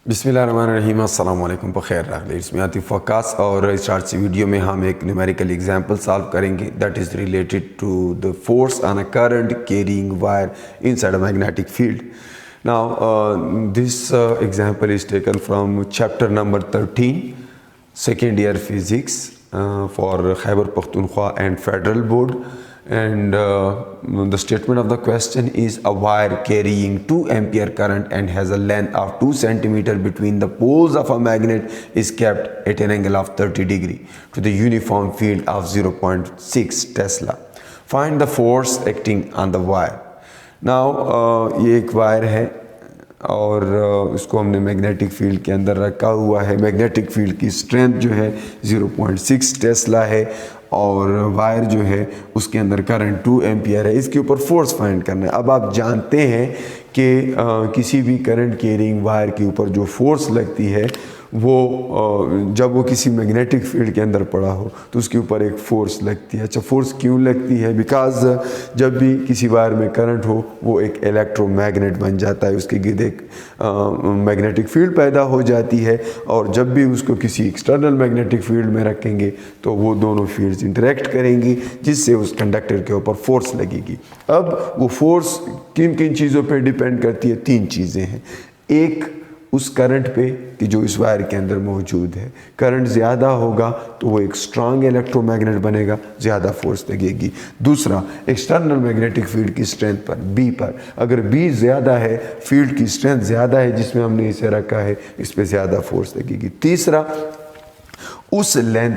बिस्मिल्लाहिर्रहमानिर्रहीम, अस्सलाम वालेकुम, बखैर रखले। इसमें आतिफ वक्कास और इस शार्ट सी वीडियो में हम एक न्यूमेरिकल एग्जांपल सॉल्व करेंगे that is related to the force on a current carrying wire inside a magnetic field. Now this example is taken from chapter number 13 second year physics for Khyber Pakhtunkhwa and Federal Board, and the statement of the question is a wire carrying 2 ampere current and has a length of 2 centimeter between the poles of a magnet is kept at an angle of 30 degree to the uniform field of 0.6 Tesla. Find the force acting on the wire. Now ये एक wire है और इसको हमने magnetic field के अंदर रखा हुआ है। मैग्नेटिक फील्ड की स्ट्रेंथ जो है 0.6 टेस्ला है और वायर जो है उसके अंदर करंट 2 एम्पियर है। इसके ऊपर फोर्स फाइंड करना है। अब आप जानते हैं कि किसी भी करंट कैरिंग वायर के ऊपर जो फोर्स लगती है वो जब वो किसी मैग्नेटिक फील्ड के अंदर पड़ा हो तो उसके ऊपर एक फ़ोर्स लगती है। अच्छा, फोर्स क्यों लगती है? बिकॉज जब भी किसी वायर में करंट हो वो एक इलेक्ट्रोमैग्नेट बन जाता है, उसके गिर्द एक मैग्नेटिक फील्ड पैदा हो जाती है और जब भी उसको किसी एक्सटर्नल मैग्नेटिक फील्ड में रखेंगे तो वो दोनों फील्ड्स इंटरेक्ट करेंगी जिससे उस कंडक्टर के ऊपर फोर्स लगेगी। अब वो फोर्स किन किन चीज़ों पर डिपेंड करती है? 3 चीज़ें हैं। एक, उस करंट पे कि जो इस वायर के अंदर मौजूद है। करंट ज़्यादा होगा तो वो एक स्ट्रांग इलेक्ट्रोमैग्नेट बनेगा, ज़्यादा फोर्स लगेगी। दूसरा, एक्सटर्नल मैग्नेटिक फील्ड की स्ट्रेंथ पर, बी पर। अगर बी ज़्यादा है, फील्ड की स्ट्रेंथ ज़्यादा है जिसमें हमने इसे रखा है, इस पर ज़्यादा फोर्स लगेगी। तीसरा, उस लेंथ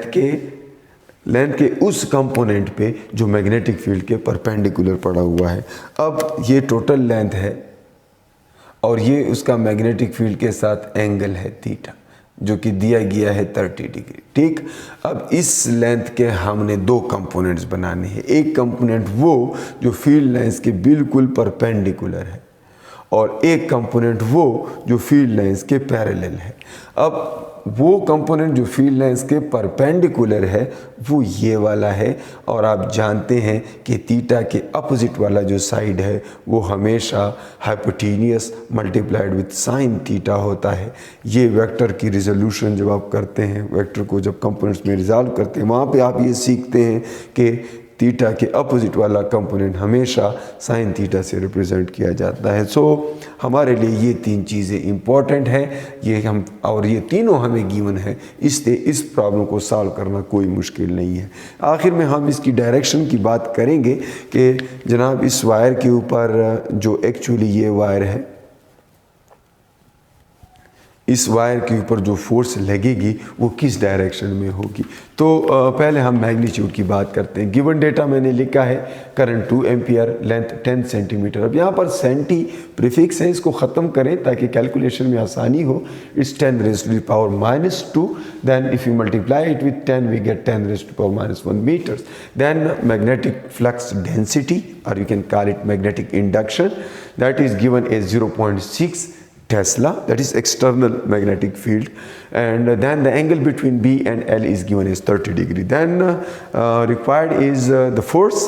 के उस कंपोनेंट पे जो मैग्नेटिक फील्ड के परपेंडिकुलर पड़ा हुआ है। अब ये टोटल लेंथ है और ये उसका मैग्नेटिक फील्ड के साथ एंगल है थीटा जो कि दिया गया है 30 डिग्री। ठीक, अब इस लेंथ के हमने 2 कंपोनेंट्स बनाने हैं। एक कंपोनेंट वो जो फील्ड लाइंस के बिल्कुल परपेंडिकुलर है और एक कंपोनेंट वो जो फील्ड लाइंस के पैरेलल है। अब वो कंपोनेंट जो फील्ड लाइंस के परपेंडिकुलर है वो ये वाला है और आप जानते हैं कि थीटा के अपोजिट वाला जो साइड है वो हमेशा hypotenuse multiplied with sine theta होता है। ये वेक्टर की रिजोल्यूशन जब आप करते हैं, वेक्टर को जब कंपोनेंट्स में रिजॉल्व करते हैं, वहाँ पे आप ये सीखते हैं कि थीटा के अपोजिट वाला कंपोनेंट हमेशा साइन थीटा से रिप्रेजेंट किया जाता है। सो हमारे लिए ये 3 चीज़ें इम्पॉर्टेंट हैं, ये हम और ये तीनों हमें गिवन है, इसलिए इस प्रॉब्लम को सॉल्व करना कोई मुश्किल नहीं है। आखिर में हम इसकी डायरेक्शन की बात करेंगे कि जनाब इस वायर के ऊपर जो एक्चुअली ये वायर है, इस वायर के ऊपर जो फोर्स लगेगी वो किस डायरेक्शन में होगी। तो पहले हम मैग्नीट्यूड की बात करते हैं। गिवन डेटा मैंने लिखा है, करंट 2 एम्पियर, लेंथ 10 सेंटीमीटर। अब यहाँ पर सेंटी प्रीफिक्स है, इसको ख़त्म करें ताकि कैलकुलेशन में आसानी हो। It's 10 raised to the power -2, then if you multiply it with 10 we get 10 raised to the power -1 meters. Then magnetic flux density, or you can call it magnetic induction, that is given as 0.6 Tesla, that is external magnetic field, and then the angle between B and L is given as 30 degree. Then required is the force,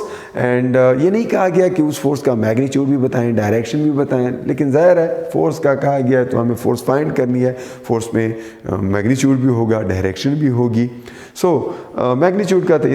and ये नहीं कहा गया कि उस force का magnitude भी बताएं, direction भी बताएं, लेकिन ज़ाहिर है फोर्स का कहा गया है तो हमें फोर्स फाइंड करनी है। फोर्स में मैग्नीट्यूड भी होगा, डायरेक्शन भी होगी। सो मैग्नीट्यूड का तो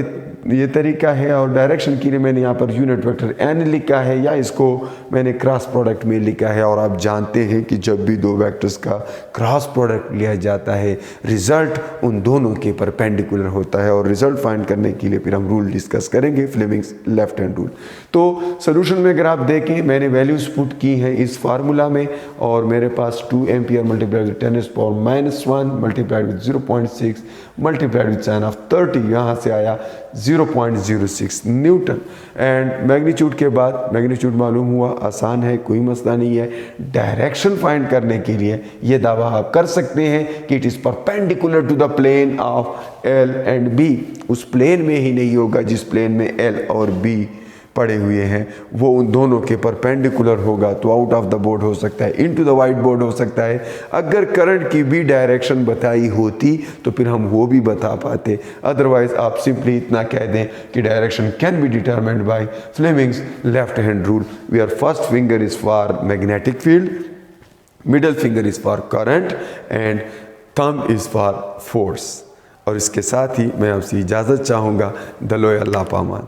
ये तरीका है और डायरेक्शन के लिए मैंने यहाँ पर यूनिट वेक्टर n लिखा है या इसको मैंने क्रॉस प्रोडक्ट में लिखा है। और आप जानते हैं कि जब भी 2 वेक्टर्स का क्रॉस प्रोडक्ट लिया जाता है रिजल्ट उन दोनों के परपेंडिकुलर होता है और रिजल्ट फाइंड करने के लिए फिर हम रूल डिस्कस करेंगे, फ्लेमिंग्स लेफ्ट हैंड रूल। तो सोल्यूशन में अगर आप देखें मैंने वैल्यूज पुट की हैं इस फार्मूला में और मेरे पास 2 ampere multiplied with 10 raised to the power -1 multiplied with 0.6 multiplied with sine of 30, यहाँ से आया 0.06 न्यूटन। एंड मैग्नीट्यूड के बाद मैग्नीट्यूड मालूम हुआ, आसान है, कोई मसला नहीं है। डायरेक्शन फाइंड करने के लिए ये दावा आप कर सकते हैं कि it is perpendicular to the plane of L and B. उस प्लेन में ही नहीं होगा जिस प्लेन में एल और बी पड़े हुए हैं, वो उन दोनों के परपेंडिकुलर होगा। तो आउट ऑफ द बोर्ड हो सकता है, इनटू द वाइट बोर्ड हो सकता है। अगर करंट की भी डायरेक्शन बताई होती तो फिर हम वो भी बता पाते, अदरवाइज आप सिंपली इतना कह दें कि direction can be determined by Fleming's left hand rule, where first finger is for magnetic field, middle finger is for current and thumb is for force. और इसके साथ ही मैं आपसे इजाज़त चाहूँगा। दलोए अल्लाह पामान।